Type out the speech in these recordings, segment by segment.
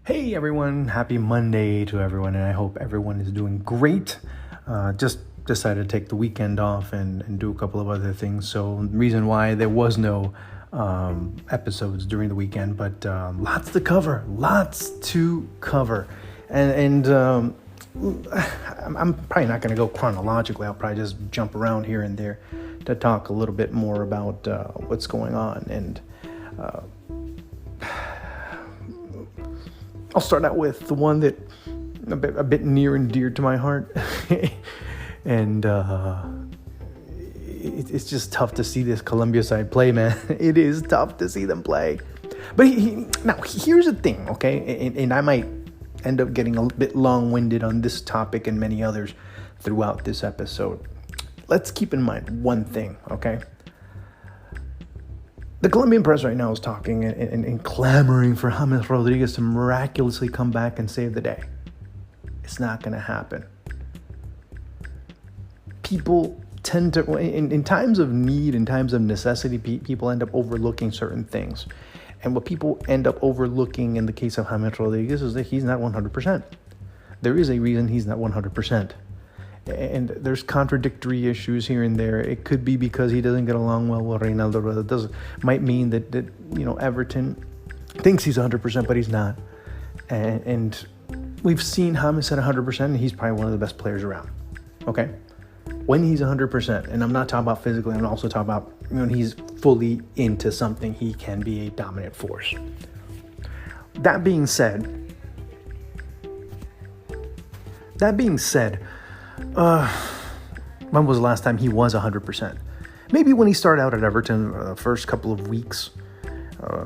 Hey everyone, happy Monday to everyone, and I hope everyone is doing great. Just decided to take the weekend off and do a couple of other things. So the reason why there was no episodes during the weekend, but lots to cover. And I'm probably not going to go chronologically. I'll probably just jump around here and there to talk a little bit more about what's going on. And I'll start out with the one that a bit near and dear to my heart. And it's just tough to see this Colombia side play, man. It is tough to see them play. But now, here's the thing, okay? And I might end up getting a bit long-winded on this topic and many others throughout this episode. Let's keep in mind one thing, okay? The Colombian press right now is talking and clamoring for James Rodriguez to miraculously come back and save the day. It's not going to happen. People tend to, in times of need, in times of necessity, people end up overlooking certain things. And what people end up overlooking in the case of James Rodriguez is that he's not 100%. There is a reason he's not 100%. And there's contradictory issues here and there. It could be because he doesn't get along well with Reynaldo. That might mean that Everton thinks he's 100%, but he's not. And we've seen James at 100%, and he's probably one of the best players around. Okay? When he's 100%, and I'm not talking about physically, I'm also talking about when he's fully into something, he can be a dominant force. That being said, when was the last time he was 100%? Maybe when he started out at Everton, the first couple of weeks,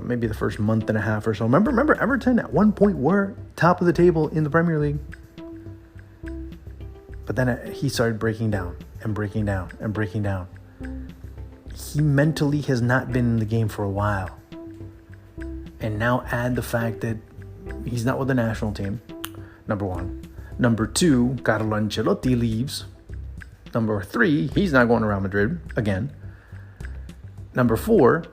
maybe the first month and a half or so. Remember Everton at one point were top of the table in the Premier League? But then he started breaking down. He mentally has not been in the game for a while. And now add the fact that he's not with the national team, number one. Number two, Carlo Ancelotti leaves. Number three, he's not going to Real Madrid again. Number four,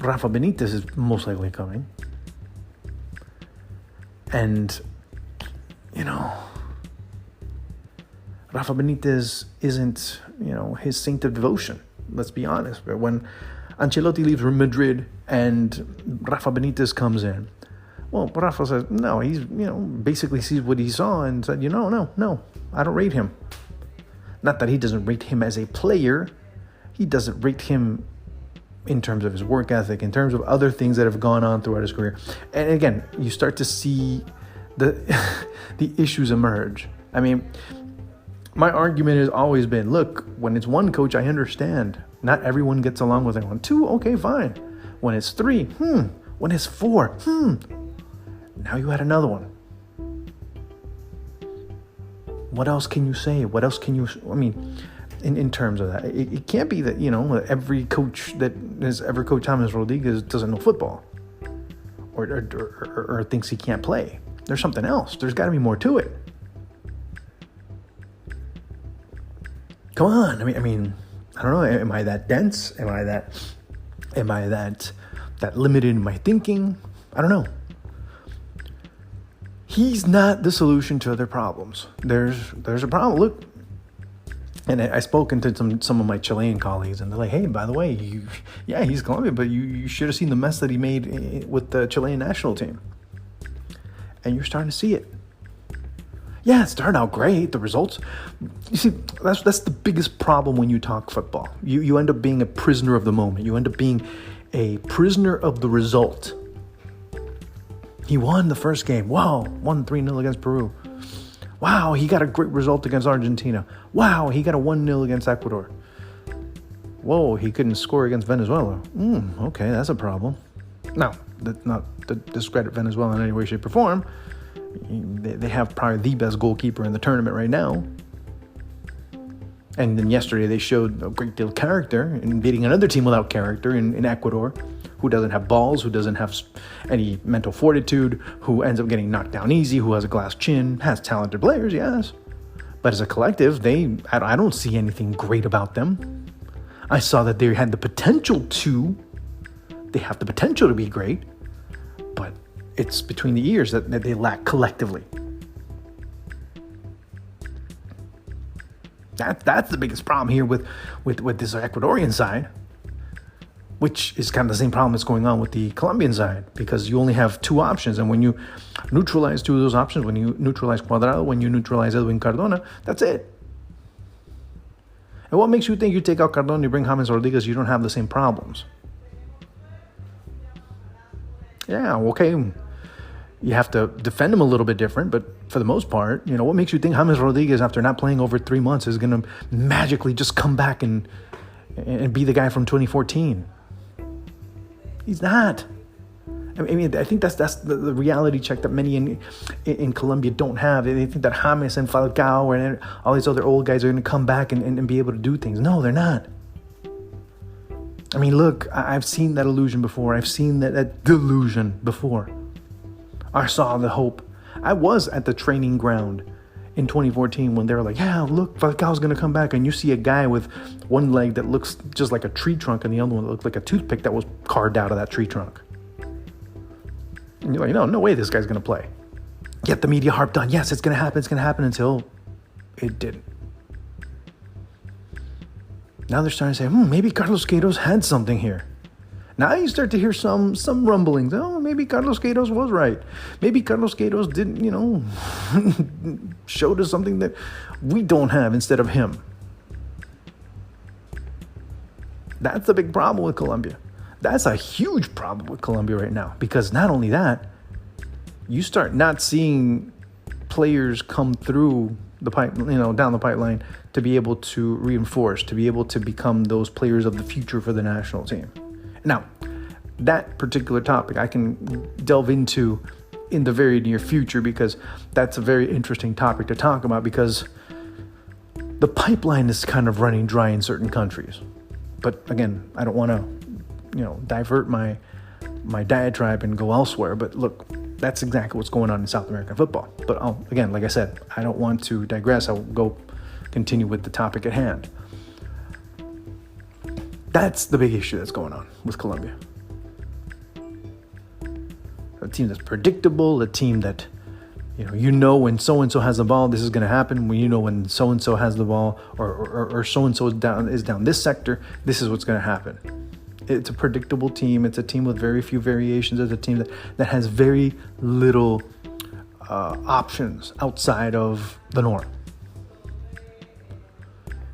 Rafa Benitez is most likely coming. And, Rafa Benitez isn't, his saint of devotion. Let's be honest. But when Ancelotti leaves Real Madrid and Rafa Benitez comes in, well, Rafa says, no, he's, basically sees what he saw and said, no, I don't rate him. Not that he doesn't rate him as a player. He doesn't rate him in terms of his work ethic, in terms of other things that have gone on throughout his career. And again, you start to see the issues emerge. I mean, my argument has always been, look, when it's one coach, I understand. Not everyone gets along with everyone. Two, okay, fine. When it's three, When it's four, Now you had another one. What else can you say? In terms of that, it can't be that, every coach that has ever coached James Rodriguez doesn't know football or thinks he can't play. There's something else. There's got to be more to it. Come on. I mean, I don't know. Am I that dense? Am I that limited in my thinking? I don't know. He's not the solution to other problems. There's a problem. Look, and I've spoken to some of my Chilean colleagues, and they're like, "Hey, by the way, he's Colombian, but you should have seen the mess that he made with the Chilean national team." And you're starting to see it. Yeah, it started out great. The results, you see, that's the biggest problem when you talk football. You end up being a prisoner of the moment. You end up being a prisoner of the result. He won the first game. Wow, won 3-0 against Peru. Wow, he got a great result against Argentina. Wow, he got a 1-0 against Ecuador. Whoa, he couldn't score against Venezuela. Okay, that's a problem. Now, that's not to discredit Venezuela in any way, shape, or form. They have probably the best goalkeeper in the tournament right now. And then yesterday they showed a great deal of character in beating another team without character in Ecuador, who doesn't have balls, who doesn't have any mental fortitude, who ends up getting knocked down easy, who has a glass chin, has talented players, yes. But as a collective, I don't see anything great about them. I saw that they had the potential to. They have the potential to be great, but it's between the ears that they lack collectively. That's the biggest problem here with this Ecuadorian side, which is kind of the same problem that's going on with the Colombian side, because you only have two options. And when you neutralize two of those options, when you neutralize Cuadrado, when you neutralize Edwin Cardona, that's it. And what makes you think you take out Cardona, you bring James Rodriguez, you don't have the same problems? Yeah, okay. You have to defend him a little bit different, but for the most part, what makes you think James Rodriguez, after not playing over 3 months, is going to magically just come back and be the guy from 2014? He's not. I mean, I think that's the reality check that many in Colombia don't have. They think that James and Falcao and all these other old guys are going to come back and be able to do things. No, they're not. I mean, look, I've seen that illusion before. I've seen that delusion before. I saw the hope. I was at the training ground in 2014 when they were like, yeah, look, Falcao's going to come back. And you see a guy with one leg that looks just like a tree trunk and the other one that looked like a toothpick that was carved out of that tree trunk. And you're like, no way this guy's going to play. Yet the media harped on, yes, it's going to happen until it didn't. Now they're starting to say, maybe Carlos Queiroz had something here. Now you start to hear some rumblings. Oh, maybe Carlos Queiroz was right. Maybe Carlos Queiroz didn't, showed us something that we don't have instead of him. That's the big problem with Colombia. That's a huge problem with Colombia right now, because not only that, you start not seeing players come through the pipe, down the pipeline to be able to reinforce, to be able to become those players of the future for the national team. Now, that particular topic I can delve into in the very near future, because that's a very interesting topic to talk about, because the pipeline is kind of running dry in certain countries. But again, I don't want to, divert my diatribe and go elsewhere. But look, that's exactly what's going on in South American football. But again, like I said, I don't want to digress. I'll go continue with the topic at hand. That's the big issue that's going on with Colombia. A team that's predictable, a team that, when so-and-so has the ball, this is going to happen. When so-and-so has the ball or so-and-so is down this sector, this is what's going to happen. It's a predictable team. It's a team with very few variations. It's a team that has very little options outside of the norm.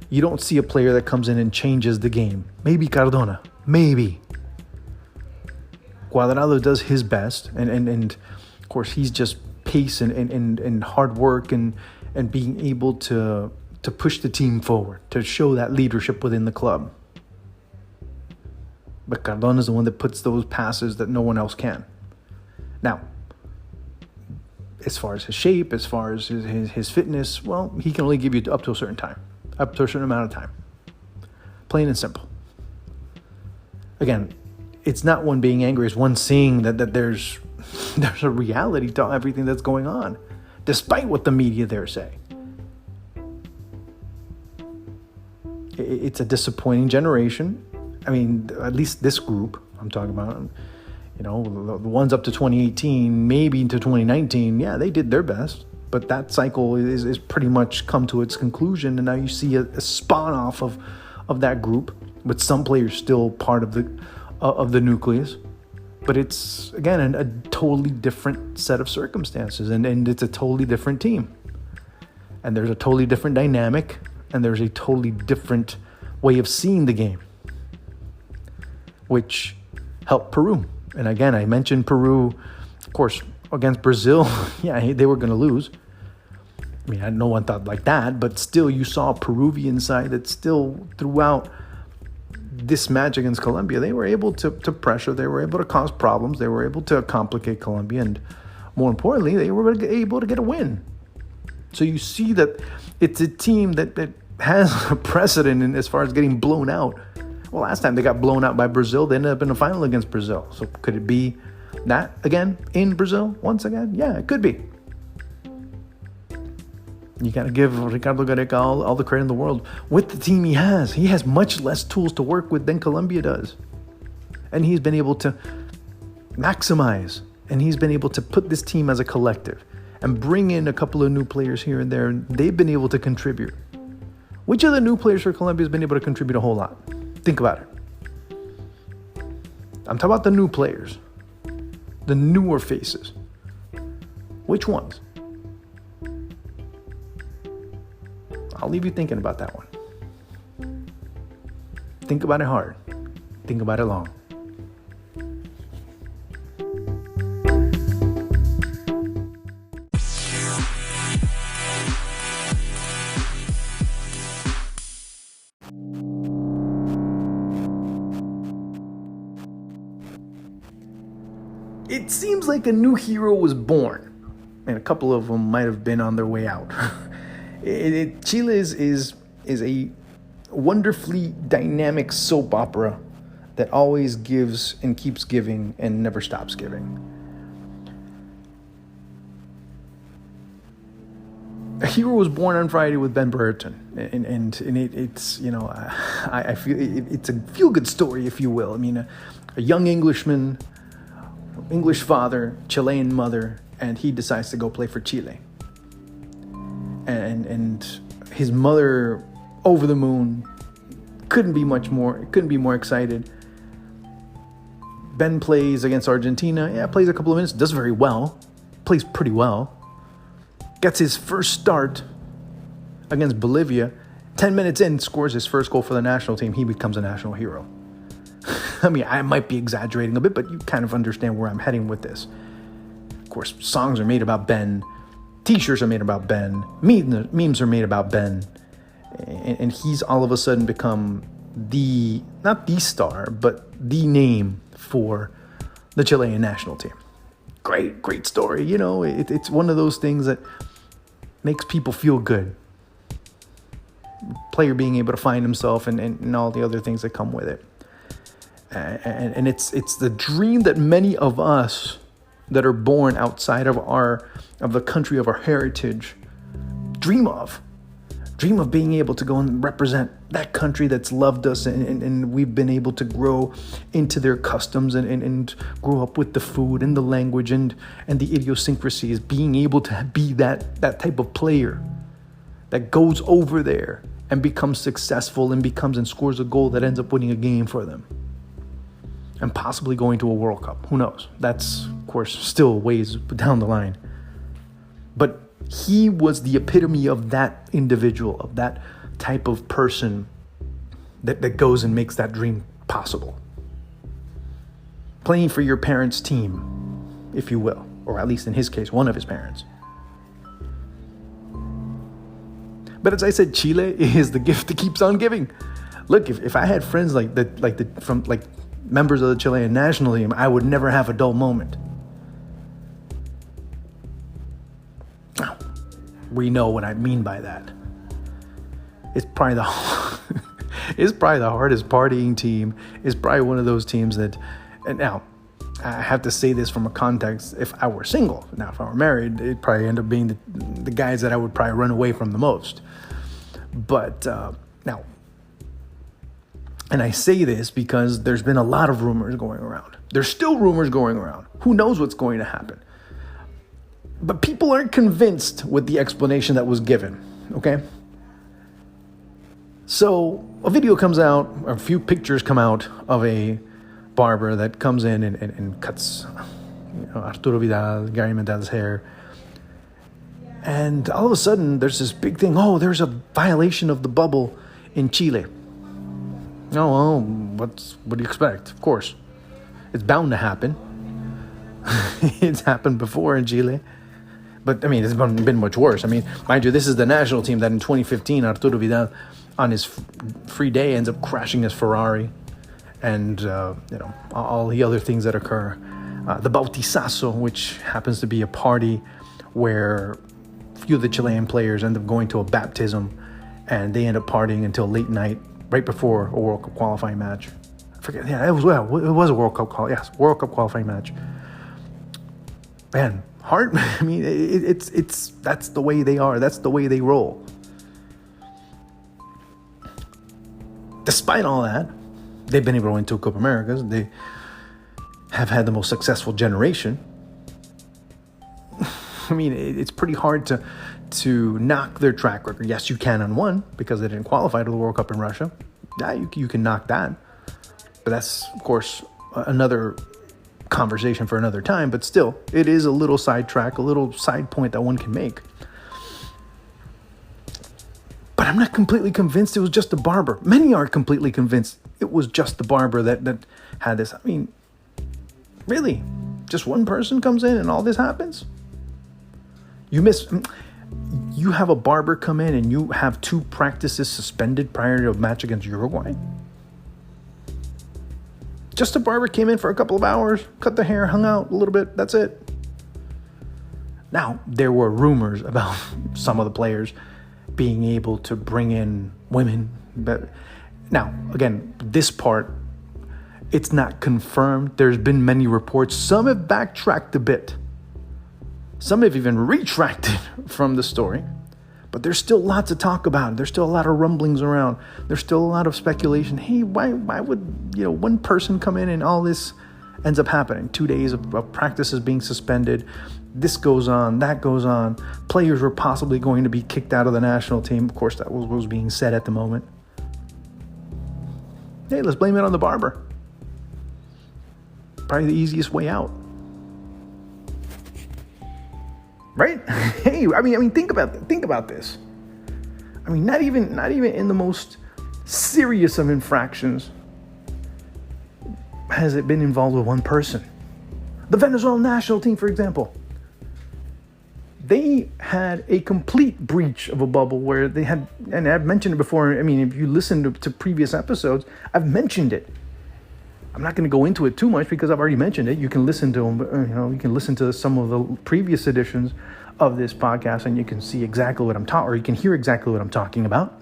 You don't see a player that comes in and changes the game. Maybe Cardona. Maybe. Cuadrado does his best. And of course, he's just pace and hard work and being able to push the team forward, to show that leadership within the club. But Cardona is the one that puts those passes that no one else can. Now, as far as his shape, as far as his fitness, well, he can only give you up to a certain time. Up to a certain amount of time. Plain and simple. Again, it's not one being angry, it's one seeing that there's a reality to everything that's going on, despite what the media there say. It's a disappointing generation. I mean, at least this group I'm talking about, the ones up to 2018, maybe into 2019, yeah, they did their best. But that cycle is pretty much come to its conclusion, and now you see a spawn off of that group, with some players still part of the nucleus. But it's, again, a totally different set of circumstances, and it's a totally different team. And there's a totally different dynamic, and there's a totally different way of seeing the game, which helped Peru. And again, I mentioned Peru, of course, against Brazil. Yeah, they were going to lose. I mean, no one thought like that, but still you saw a Peruvian side that still, throughout this match against Colombia, they were able to pressure, they were able to cause problems, they were able to complicate Colombia, and more importantly, they were able to get a win. So you see that it's a team that has a precedent in as far as getting blown out. Well, last time they got blown out by Brazil, they ended up in the final against Brazil. So could it be that again in Brazil once again? Yeah, it could be. You got to give Ricardo Gareca all the credit in the world. With the team he has much less tools to work with than Colombia does. And he's been able to maximize and he's been able to put this team as a collective and bring in a couple of new players here and there. They've been able to contribute. Which of the new players for Colombia has been able to contribute a whole lot? Think about it. I'm talking about the new players, the newer faces. Which ones? I'll leave you thinking about that one. Think about it hard. Think about it long. It seems like a new hero was born, and a couple of them might have been on their way out. Chile is a wonderfully dynamic soap opera that always gives and keeps giving and never stops giving. A hero was born on Friday with Ben Brereton, and it's I feel it's a feel good story, if you will. I mean, a young Englishman, English father, Chilean mother, and he decides to go play for Chile. And his mother, over the moon, couldn't be more excited. Ben plays against Argentina. Plays a couple of minutes, does very well, plays pretty well. Gets his first start against Bolivia. 10 minutes in, scores his first goal for the national team. He becomes a national hero. I mean, I might be exaggerating a bit, but you kind of understand where I'm heading with this. Of course, songs are made about Ben. T-shirts are made about Ben. Memes are made about Ben. And he's all of a sudden become not the star, but the name for the Chilean national team. Great story. It's one of those things that makes people feel good. Player being able to find himself and all the other things that come with it. And it's the dream that many of us that are born outside of the country of our heritage dream of being able to go and represent that country that's loved us, and we've been able to grow into their customs and grow up with the food and the language and the idiosyncrasies, being able to be that type of player that goes over there and becomes successful and scores a goal that ends up winning a game for them. And possibly going to a World Cup. Who knows? That's, of course, still ways down the line. But he was the epitome of that individual, of that type of person that goes and makes that dream possible. Playing for your parents' team, if you will. Or at least in his case, one of his parents. But as I said, Chile is the gift that keeps on giving. Look, if I had friends like members of the Chilean national team, I would never have a dull moment. Now, we know what I mean by that. It's probably the hardest partying team. It's probably one of those teams that, and now, I have to say this from a context, if I were single. Now, if I were married, it'd probably end up being the guys that I would probably run away from the most. But now, and I say this because there's been a lot of rumors going around. There's still rumors going around. Who knows what's going to happen? But people aren't convinced with the explanation that was given, okay? So a video comes out, a few pictures come out of a barber that comes in and cuts Arturo Vidal, Gary Mendel's hair. And all of a sudden, there's this big thing. Oh, there's a violation of the bubble in Chile. Oh, well, what do you expect? Of course. It's bound to happen. It's happened before in Chile. But, I mean, it's been much worse. I mean, mind you, this is the national team that in 2015, Arturo Vidal, on his free day, ends up crashing his Ferrari. And, all the other things that occur. The Bautizazo, which happens to be a party where a few of the Chilean players end up going to a baptism. And they end up partying until late night, right before a World Cup qualifying match. I forget. Yeah, it was a World Cup World Cup qualifying match. Man, hard. I mean, it's that's the way they are. That's the way they roll. Despite all that, they've been able to win 2 Copa Americas. They have had the most successful generation. I mean, it's pretty hard to knock their track record. Yes, you can on one because they didn't qualify to the World Cup in Russia. Yeah, you can knock that. But that's, of course, another conversation for another time. But still, it is a little sidetrack, a little side point that one can make. But I'm not completely convinced it was just the barber. Many aren't completely convinced it was just the barber that had this. I mean, really? Just one person comes in and all this happens? You have a barber come in and you have 2 practices suspended prior to a match against Uruguay? Just a barber came in for a couple of hours, cut the hair, hung out a little bit, that's it. Now, there were rumors about some of the players being able to bring in women. But now, again, this part, it's not confirmed. There's been many reports. Some have backtracked a bit. Some have even retracted from the story. But there's still lots to talk about. There's still a lot of rumblings around. There's still a lot of speculation. Hey, why would one person come in and all this ends up happening? 2 days of practices being suspended. This goes on, that goes on. Players were possibly going to be kicked out of the national team. Of course, that was what was being said at the moment. Hey, let's blame it on the barber. Probably the easiest way out. Right? Hey, I mean, think about this. I mean, not even in the most serious of infractions has it been involved with one person. The Venezuelan national team, for example, they had a complete breach of a bubble where they had, and I've mentioned it before. I mean, if you listen to previous episodes, I've mentioned it. I'm not going to go into it too much because I've already mentioned it. You can listen to them. You can listen to some of the previous editions of this podcast, and you can see exactly what I'm talking, or you can hear exactly what I'm talking about.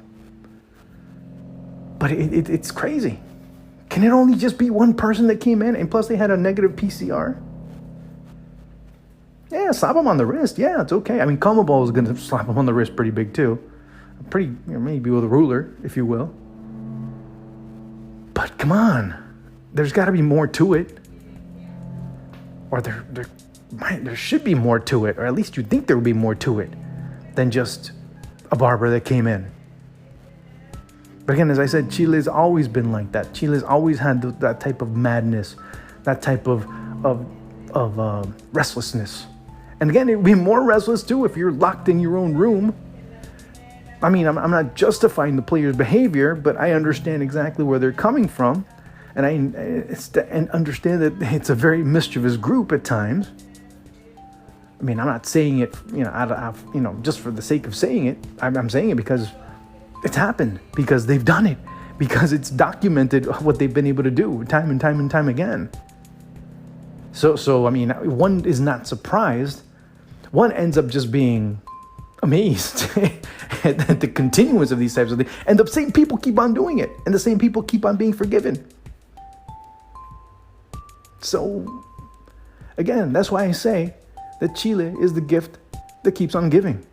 But it's crazy. Can it only just be one person that came in, and plus they had a negative PCR? Yeah, slap him on the wrist. Yeah, it's okay. I mean, Comebol is going to slap him on the wrist pretty big too. Maybe with a ruler, if you will. But come on. There's got to be more to it. Or there should be more to it. Or at least you'd think there would be more to it than just a barber that came in. But again, as I said, Chile's always been like that. Chile's always had that type of madness, that type of restlessness. And again, it would be more restless too if you're locked in your own room. I mean, I'm not justifying the players' behavior, but I understand exactly where they're coming from. And I understand that it's a very mischievous group at times. I mean, I'm not saying it, just for the sake of saying it. I'm saying it because it's happened, because they've done it, because it's documented what they've been able to do time and time and time again. So I mean, one is not surprised. One ends up just being amazed at the continuance of these types of things. And the same people keep on doing it. And the same people keep on being forgiven. So, again, that's why I say that Chile is the gift that keeps on giving.